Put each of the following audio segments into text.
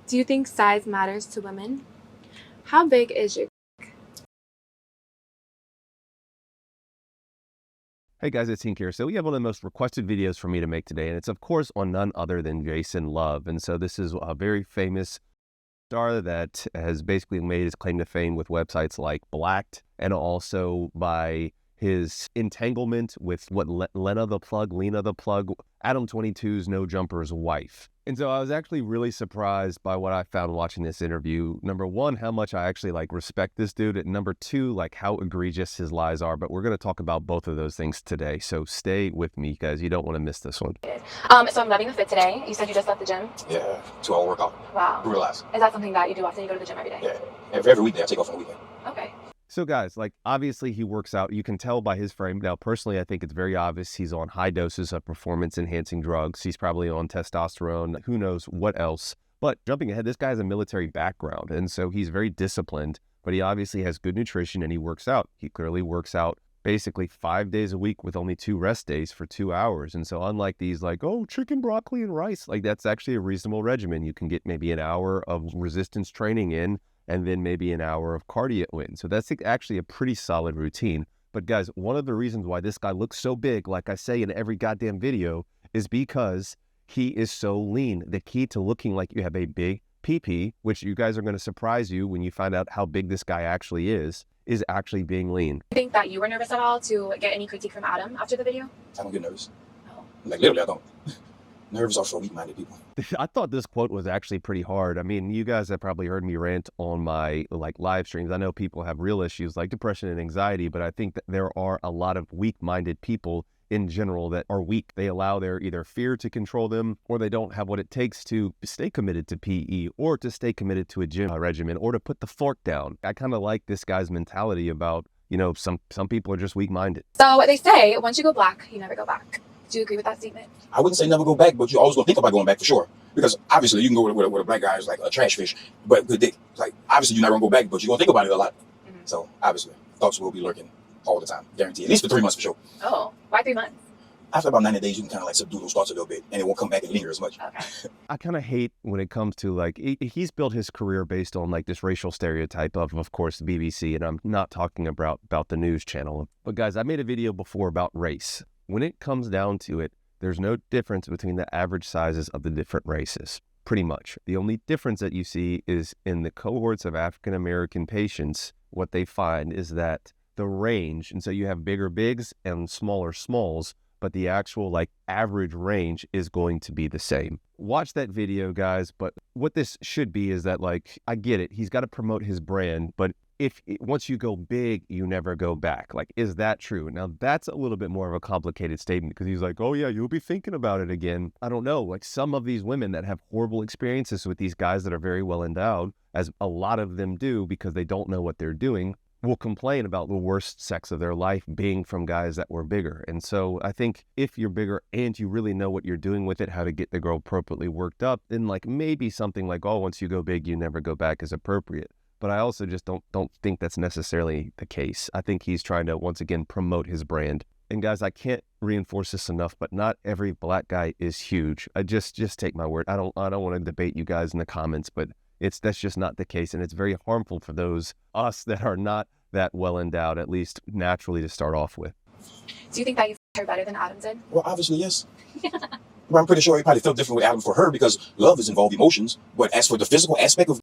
Do you think size matters to women? How big is your? Hey guys, it's Hink here. So we have one of the most requested videos for me to make today, and it's of course on none other than Jason Love. And so this is a very famous star that has basically made his claim to fame with websites like Blacked, and also by his entanglement with Lena the Plug, Adam 22's No Jumper's wife. And so I was actually really surprised by what I found watching this interview. Number one, how much I actually respect this dude. And number two, how egregious his lies are. But we're going to talk about both of those things today. So stay with me, guys. You don't want to miss this one. So I'm loving the fit today. You said you just left the gym? Yeah, 2-hour workout. Wow. Realize. Is that something that you do often? You go to the gym every day? Yeah. Every weekday I take off on the weekend. Okay. So guys, obviously he works out. You can tell by his frame. Now, personally, I think it's very obvious he's on high doses of performance-enhancing drugs. He's probably on testosterone, who knows what else. But jumping ahead, this guy has a military background, and so he's very disciplined, but he obviously has good nutrition and he works out. He clearly works out basically 5 days a week with only 2 rest days for 2 hours. And so unlike these chicken, broccoli, and rice, that's actually a reasonable regimen. You can get maybe an hour of resistance training in, and then maybe an hour of cardio in. So that's actually a pretty solid routine. But guys, one of the reasons why this guy looks so big, like I say in every goddamn video, is because he is so lean. The key to looking like you have a big PP, which you guys are going to surprise you when you find out how big this guy actually is actually being lean. Do you think that you were nervous at all to get any critique from Adam after the video? I don't get nervous. No. Literally, I don't. Nerves are for weak-minded people. I thought this quote was actually pretty hard. I mean, you guys have probably heard me rant on my live streams. I know people have real issues like depression and anxiety, but I think that there are a lot of weak-minded people in general that are weak. They allow their either fear to control them, or they don't have what it takes to stay committed to PE, or to stay committed to a gym regimen, or to put the fork down. I kind of like this guy's mentality about, some people are just weak-minded. So they say once you go black, you never go back. Do you agree with that statement? I wouldn't say never go back, but you always gonna think about going back for sure. Because obviously you can go with a black guy who's like a trash fish, but good dick. Obviously you're not gonna go back, but you're gonna think about it a lot. Mm-hmm. So obviously thoughts will be lurking all the time, guaranteed. At least for 3 months for sure. Oh, why 3 months? After about 90 days, you can kind of subdue those thoughts a little bit, and it won't come back and linger as much. Okay. I kind of hate when it comes to he's built his career based on this racial stereotype of course, the BBC, and I'm not talking about the news channel. But guys, I made a video before about race. When it comes down to it, there's no difference between the average sizes of the different races, pretty much. The only difference that you see is in the cohorts of African-American patients, what they find is that the range, and so you have bigger bigs and smaller smalls, but the actual average range is going to be the same. Watch that video, guys, but what this should be is that I get it, he's got to promote his brand, but once you go big, you never go back. Is that true? Now, that's a little bit more of a complicated statement because he's oh yeah, you'll be thinking about it again. I don't know. Some of these women that have horrible experiences with these guys that are very well endowed, as a lot of them do because they don't know what they're doing, will complain about the worst sex of their life being from guys that were bigger. And so I think if you're bigger and you really know what you're doing with it, how to get the girl appropriately worked up, then maybe something once you go big, you never go back is appropriate. But I also just don't think that's necessarily the case. I think he's trying to, once again, promote his brand. And guys, I can't reinforce this enough, but not every black guy is huge. I just take my word. I don't want to debate you guys in the comments, but that's just not the case. And it's very harmful for us that are not that well endowed, at least naturally to start off with. Do you think that you her better than Adam did? Well, obviously, yes. But I'm pretty sure he probably felt different with Adam for her because love is involved emotions. But as for the physical aspect of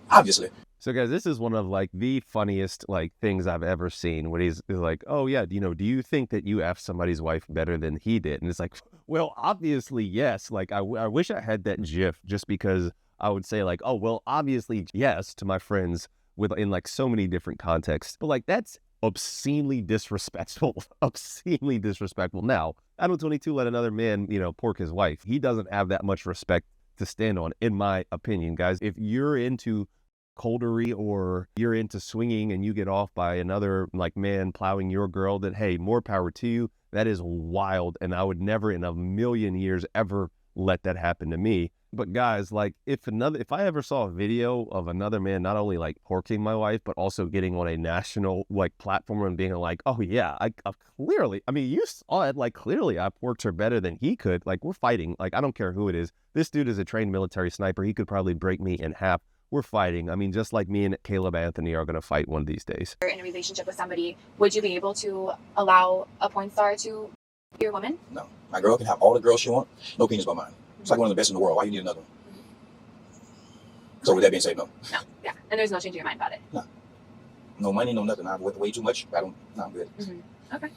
obviously. So guys, this is one of the funniest things I've ever seen when he's oh yeah, do you think that you F somebody's wife better than he did? And it's well, obviously, yes. I wish I had that GIF just because I would say oh, well, obviously, yes, to my friends in so many different contexts. But that's obscenely disrespectful, obscenely disrespectful. Now, Adam 22 let another man, pork his wife. He doesn't have that much respect to stand on, in my opinion, guys. If you're into coldery or you're into swinging and you get off by another man plowing your girl, then hey, more power to you. That is wild, and I would never in a million years ever let that happen to me. But guys, like if I ever saw a video of another man not only like porking my wife, but also getting on a national like platform and being like, oh yeah, I clearly, I mean, you saw it, like clearly I porked her better than he could. Like we're fighting. Like I don't care who it is. This dude is a trained military sniper. He could probably break me in half. We're fighting. I mean, just like me and Caleb Anthony are going to fight one of these days. In a relationship with somebody, would you be able to allow a porn star to be your woman? No. My girl can have all the girls she wants. No penis but mine. It's like one of the best in the world. Why you need another one? So with that being said, no. No. Yeah. And there's no changing your mind about it. No. No money, no nothing. I've worked way too much. No, I'm good. Okay.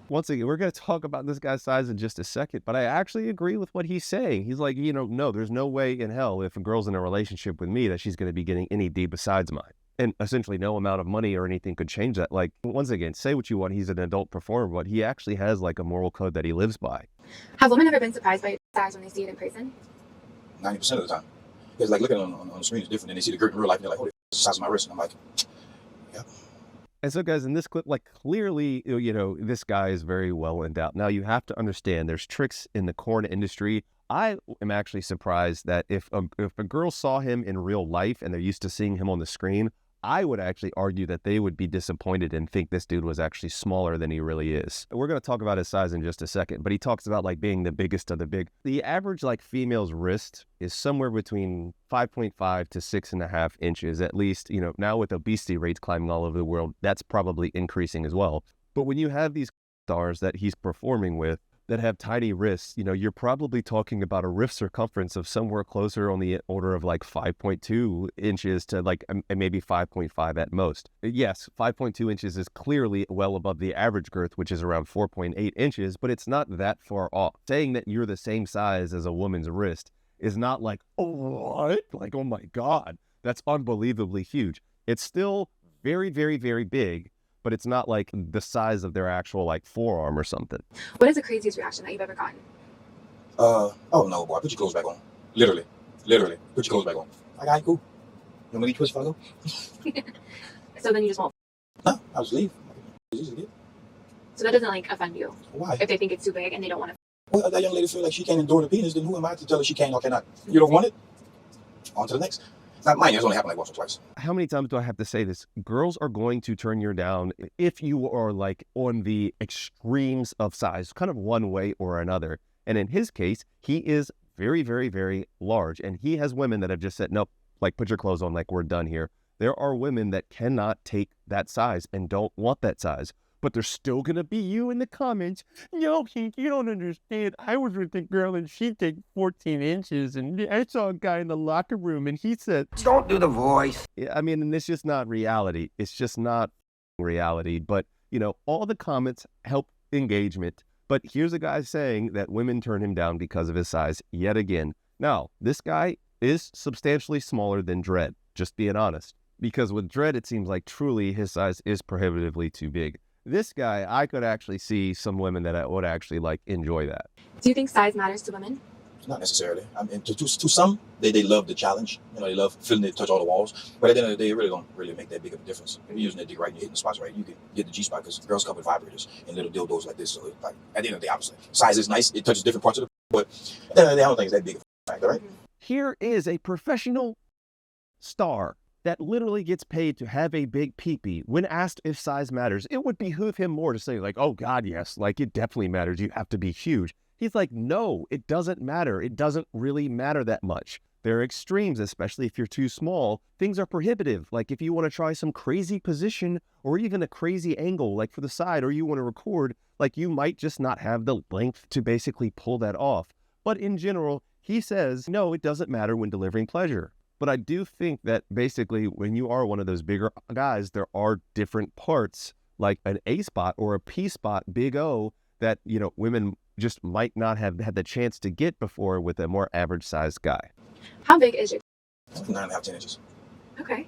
Once again, we're going to talk about this guy's size in just a second, but I actually agree with what he's saying. He's like, no, there's no way in hell if a girl's in a relationship with me that she's going to be getting any D besides mine. And essentially no amount of money or anything could change that. Like, once again, say what you want. He's an adult performer, but he actually has like a moral code that he lives by. Have women ever been surprised by size when they see it in person? 90% of the time. Because like looking on the screen is different, and they see the girl in real life, and they're like, oh, the size of my wrist. And I'm like, yeah. And so, guys, in this clip, like clearly, this guy is very well endowed. Now, you have to understand there's tricks in the corn industry. I am actually surprised that if a girl saw him in real life and they're used to seeing him on the screen, I would actually argue that they would be disappointed and think this dude was actually smaller than he really is. We're going to talk about his size in just a second, but he talks about like being the biggest of the big. The average like female's wrist is somewhere between 5.5 to 6.5 inches, at least, now with obesity rates climbing all over the world, that's probably increasing as well. But when you have these stars that he's performing with that have tiny wrists, you're probably talking about a wrist circumference of somewhere closer on the order of like 5.2 inches to like maybe 5.5 at most. Yes, 5.2 inches is clearly well above the average girth, which is around 4.8 inches, but it's not that far off. Saying that you're the same size as a woman's wrist is not like, oh, what? Like, oh my God, that's unbelievably huge. It's still very, very, very big, but it's not like the size of their actual like forearm or something. What is the craziest reaction that you've ever gotten? Oh no, boy, put your clothes back on. Literally, put your clothes back on. Like, all right, cool. You want me to leave twist if I go? So then you just won't. No, I'll just leave. It's easy. So that doesn't like offend you Why? if they think it's too big and they don't want to. Well, that young lady feel like she can't endure the penis, then who am I to tell her she can or cannot? You don't want it? On to the next. Not mine, it's only happened like once or twice. How many times do I have to say this? Girls are going to turn you down if you are like on the extremes of size, kind of one way or another. And in his case, he is very, very, very large. And he has women that have just said, nope, like put your clothes on, like we're done here. There are women that cannot take that size and don't want that size. But there's still going to be you in the comments. No, Hink, you don't understand. I was with a girl and she took 14 inches. And I saw a guy in the locker room and he said, don't do the voice. Yeah, I mean, and it's just not reality. It's just not reality. But, all the comments help engagement. But here's a guy saying that women turn him down because of his size yet again. Now, this guy is substantially smaller than Dredd, just being honest. Because with Dredd, it seems like truly his size is prohibitively too big. This guy, I could actually see some women that would actually like enjoy that. Do you think size matters to women? Not necessarily. I mean, to some, they love the challenge. They love feeling it touch all the walls. But at the end of the day, it really don't really make that big of a difference. If you're using that dick right and you're hitting the spots right, you can get the G-spot because girls come with vibrators and little dildos like this. So like at the end of the day, obviously, size is nice. It touches different parts of the but at the end of the day, I don't think it's that big of a factor, right? Here is a professional star that literally gets paid to have a big peepee. When asked if size matters, it would behoove him more to say like, oh God, yes, like it definitely matters. You have to be huge. He's like, no, it doesn't matter. It doesn't really matter that much. There are extremes, especially if you're too small. Things are prohibitive. Like if you want to try some crazy position or even a crazy angle, like for the side, or you want to record, like you might just not have the length to basically pull that off. But in general, he says, no, it doesn't matter when delivering pleasure. But I do think that basically when you are one of those bigger guys, there are different parts like an A spot or a P spot, big O, that, women just might not have had the chance to get before with a more average sized guy. How big is your? 9.5, 10 inches. Okay.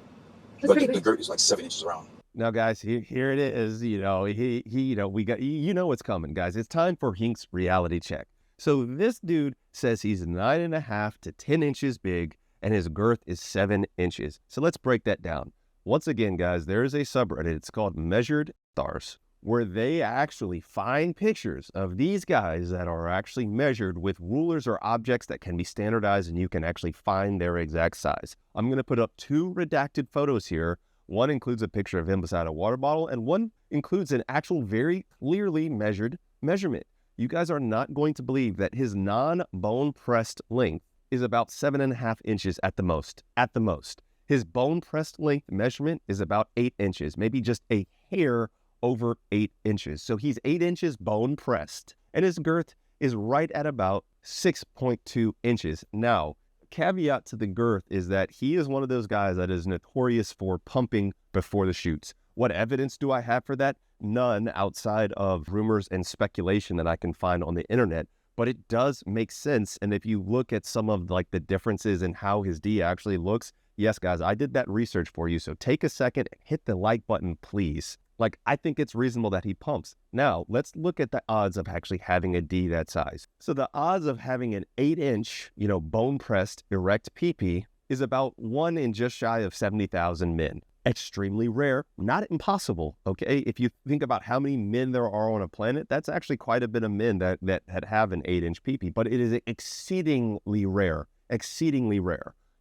That's But pretty the big. girth is like 7 inches around. Now, guys, here it is. We got, what's coming, guys. It's time for Hink's reality check. So this dude says he's 9.5 to 10 inches big, and his girth is 7 inches. So let's break that down. Once again, guys, there is a subreddit. It's called Measured Stars. where they actually find pictures of these guys that are actually measured with rulers or objects that can be standardized, and you can actually find their exact size. I'm going to put up 2 redacted photos here. One includes a picture of him beside a water bottle, and one includes an actual very clearly measured measurement. You guys are not going to believe that his non-bone pressed length is about 7.5 inches at the most. At the most. His bone pressed length measurement is about 8 inches, maybe just a hair over 8 inches. So he's 8 inches bone pressed, and his girth is right at about 6.2 inches. Now, caveat to the girth is that he is one of those guys that is notorious for pumping before the shoots. What evidence do I have for that? None outside of rumors and speculation that I can find on the internet, but it does make sense. And if you look at some of like the differences in how his D actually looks, yes, guys, I did that research for you. So take a second, hit the like button, please. Like, I think it's reasonable that he pumps. Now, let's look at the odds of actually having a D that size. So the odds of having an 8-inch, bone-pressed, erect PP is about 1 in just shy of 70,000 men. Extremely rare, not impossible, okay? If you think about how many men there are on a planet, that's actually quite a bit of men that have an 8-inch PP, but it is exceedingly rare,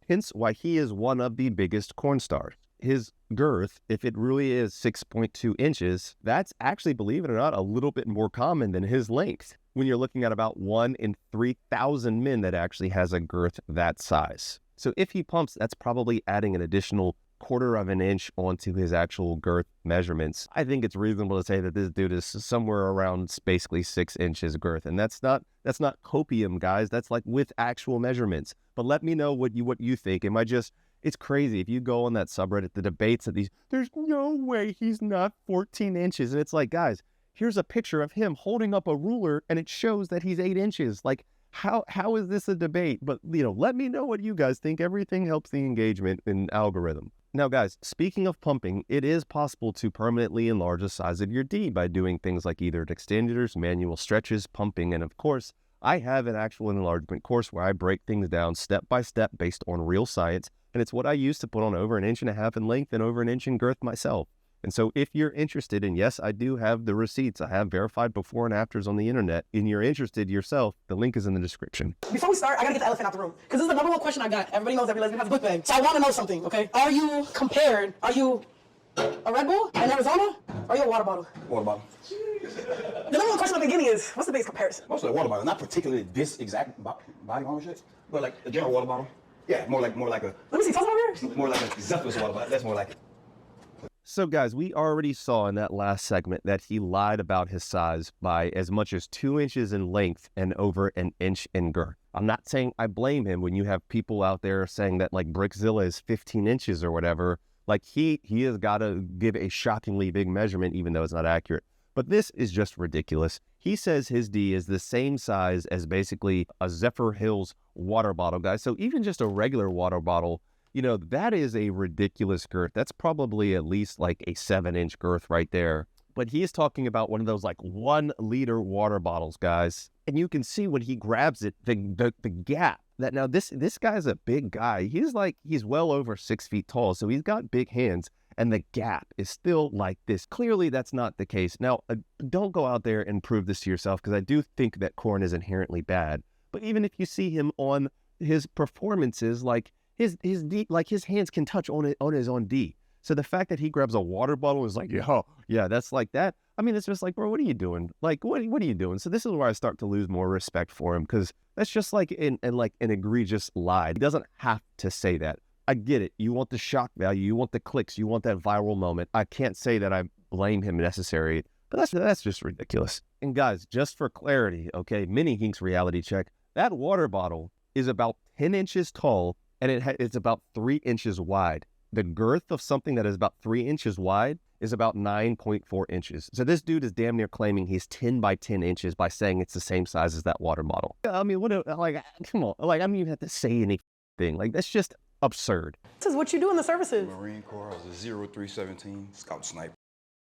Hence why he is one of the biggest corn stars. His girth, if it really is 6.2 inches, that's actually, believe it or not, a little bit more common than his length when you're looking at about 1 in 3,000 men that actually has a girth that size. So if he pumps, that's probably adding an additional 1/4 of an inch onto his actual girth measurements. I think it's reasonable to say that this dude is somewhere around basically 6 inches girth. And that's not copium, guys. That's like with actual measurements. But let me know what you think. It's crazy. If you go on that subreddit, the debates of there's no way he's not 14 inches. And it's like, guys, here's a picture of him holding up a ruler and it shows that he's 8 inches. Like, how is this a debate? But, let me know what you guys think. Everything helps the engagement in algorithm. Now, guys, speaking of pumping, it is possible to permanently enlarge the size of your D by doing things like either extenders, manual stretches, pumping, and of course, I have an actual enlargement course where I break things down step by step based on real science, and it's what I use to put on over 1.5 inches in length and over 1 inch in girth myself. And so if you're interested, and yes, I do have the receipts, I have verified before and afters on the internet, and you're interested yourself, the link is in the description. Before we start, I gotta get the elephant out the room, because this is the number 1 question I got. Everybody knows every lesbian has a book bag. So I want to know something, okay? Are you a Red Bull in Arizona, or are you a water bottle? Water bottle. The number 1 question at the beginning is, what's the biggest comparison? Mostly a water bottle, not particularly this exact body armor shit, but like a general water bottle. Yeah, more like a. Let me see, tell me over here. More like a Zephyrus water bottle. That's more like it. So guys, we already saw in that last segment that he lied about his size by as much as 2 inches in length and over 1 inch in girth. I'm not saying I blame him when you have people out there saying that like Brickzilla is 15 inches or whatever. Like he has got to give a shockingly big measurement even though it's not accurate. But this is just ridiculous. He says his D is the same size as basically a Zephyr Hills water bottle, guys. So even just a regular water bottle, that is a ridiculous girth. That's probably at least like a 7-inch girth right there. But he is talking about one of those like 1-liter water bottles, guys. And you can see when he grabs it, the gap. That now this guy's a big guy. He's well over 6 feet tall. So he's got big hands. And the gap is still like this. Clearly, that's not the case. Now, don't go out there and prove this to yourself, because I do think that corn is inherently bad. But even if you see him on his performances, like his D, like his hands can touch on his own D. So the fact that he grabs a water bottle is like, yeah, that's like that. I mean, it's just like, bro, what are you doing? Like, what are you doing? So this is where I start to lose more respect for him, because that's just like an egregious lie. He doesn't have to say that. I get it. You want the shock value. You want the clicks. You want that viral moment. I can't say that I blame him necessarily, but that's just ridiculous. And guys, just for clarity, okay, mini Hink's reality check. That water bottle is about 10 inches tall and it's about 3 inches wide. The girth of something that is about 3 inches wide is about 9.4 inches. So this dude is damn near claiming he's 10 by 10 inches by saying it's the same size as that water bottle. I mean, come on. Like, I don't even have to say anything. Like, that's just absurd. This is what you do in the services. Marine Corps, I was a 0317 scout sniper.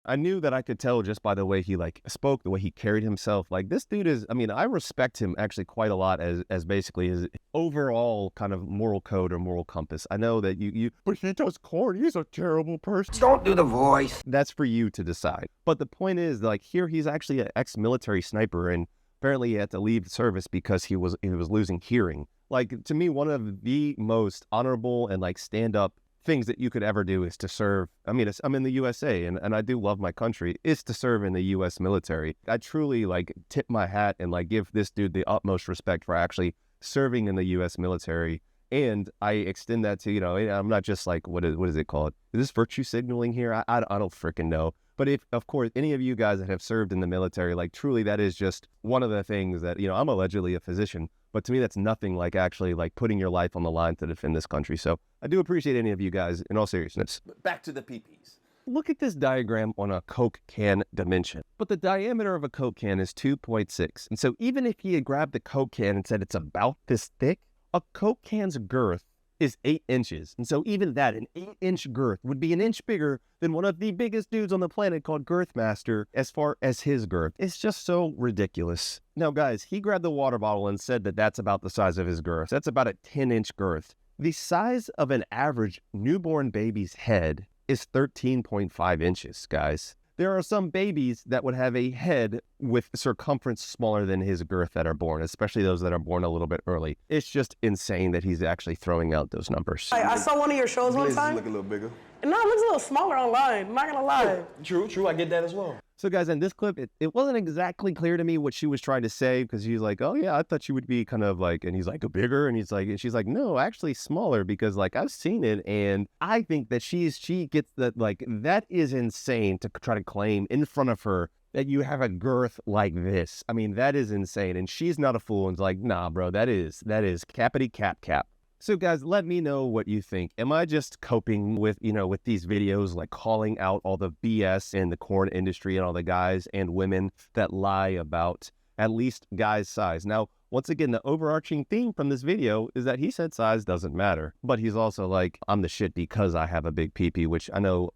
I knew that I could tell just by the way he like spoke, the way he carried himself. Like this dude is, I mean, I respect him actually quite a lot as basically his overall kind of moral code or moral compass. I know that but he does corn. He's a terrible person. Don't do the voice. That's for you to decide. But the point is, like, here he's actually an ex-military sniper, and apparently he had to leave the service because he was losing hearing. Like, to me, one of the most honorable and like stand-up things that you could ever do is to serve. I mean, I'm in the USA and I do love my country, is to serve in the US military. I truly like tip my hat and like give this dude the utmost respect for actually serving in the US military. And I extend that to, you know, I'm not just like, what is it called? Is this virtue signaling here? I don't freaking know. But if, of course, any of you guys that have served in the military, like truly that is just one of the things that, you know, I'm allegedly a physician, but to me that's nothing like actually like putting your life on the line to defend this country. So I do appreciate any of you guys in all seriousness. Back to the peepees. Look at this diagram on a Coke can dimension. But the diameter of a Coke can is 2.6. And so even if he had grabbed the Coke can and said it's about this thick, a Coke can's girth is 8 inches. And so even that, an 8-inch girth, would be an inch bigger than one of the biggest dudes on the planet called Girthmaster as far as his girth. It's just so ridiculous. Now, guys, he grabbed the water bottle and said that that's about the size of his girth. That's about a 10-inch girth. The size of an average newborn baby's head is 13.5 inches, guys. There are some babies that would have a head with circumference smaller than his girth that are born, especially those that are born a little bit early. It's just insane that he's actually throwing out those numbers. I saw one of your shows one time. Look a little bigger. No, it looks a little smaller online. I'm not gonna lie. True. I get that as well. So guys, in this clip, it wasn't exactly clear to me what she was trying to say, because she's like, oh yeah, I thought she would be kind of like, and he's like, bigger, and she's like, no, actually smaller, because like I've seen it, and I think that she gets that, like, that is insane to try to claim in front of her that you have a girth like this. I mean, that is insane, and she's not a fool, and it's like, nah, bro, that is cappity cap. So guys, let me know what you think. Am I just coping with, you know, with these videos, like calling out all the BS in the corn industry and all the guys and women that lie about at least guys' size? Now, once again, the overarching theme from this video is that he said size doesn't matter, but he's also like, I'm the shit because I have a big pee-pee, which I know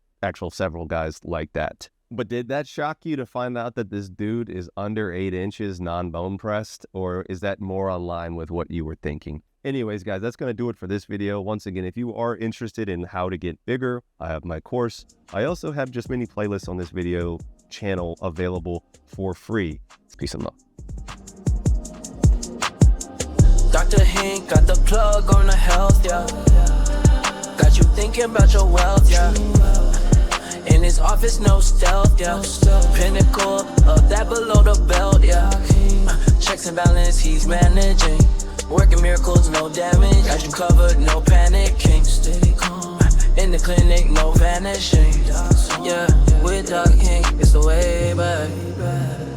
several guys like that. But did that shock you to find out that this dude is under 8 inches non-bone pressed, or is that more online with what you were thinking? Anyways, guys, that's going to do it for this video. Once again, if you are interested in how to get bigger, I have my course. I also have just many playlists on this video channel available for free. Peace and love. Dr. Hink got the plug on the health, yeah. Got you thinking about your wealth, yeah. In his office, no stealth, yeah. Pinnacle of that below the belt, yeah. Checks and balance, he's managing. Working miracles, no damage. Got you covered, no panicking. Stay calm. In the clinic, no vanishing. Yeah, with Doc Hink, it's the way back.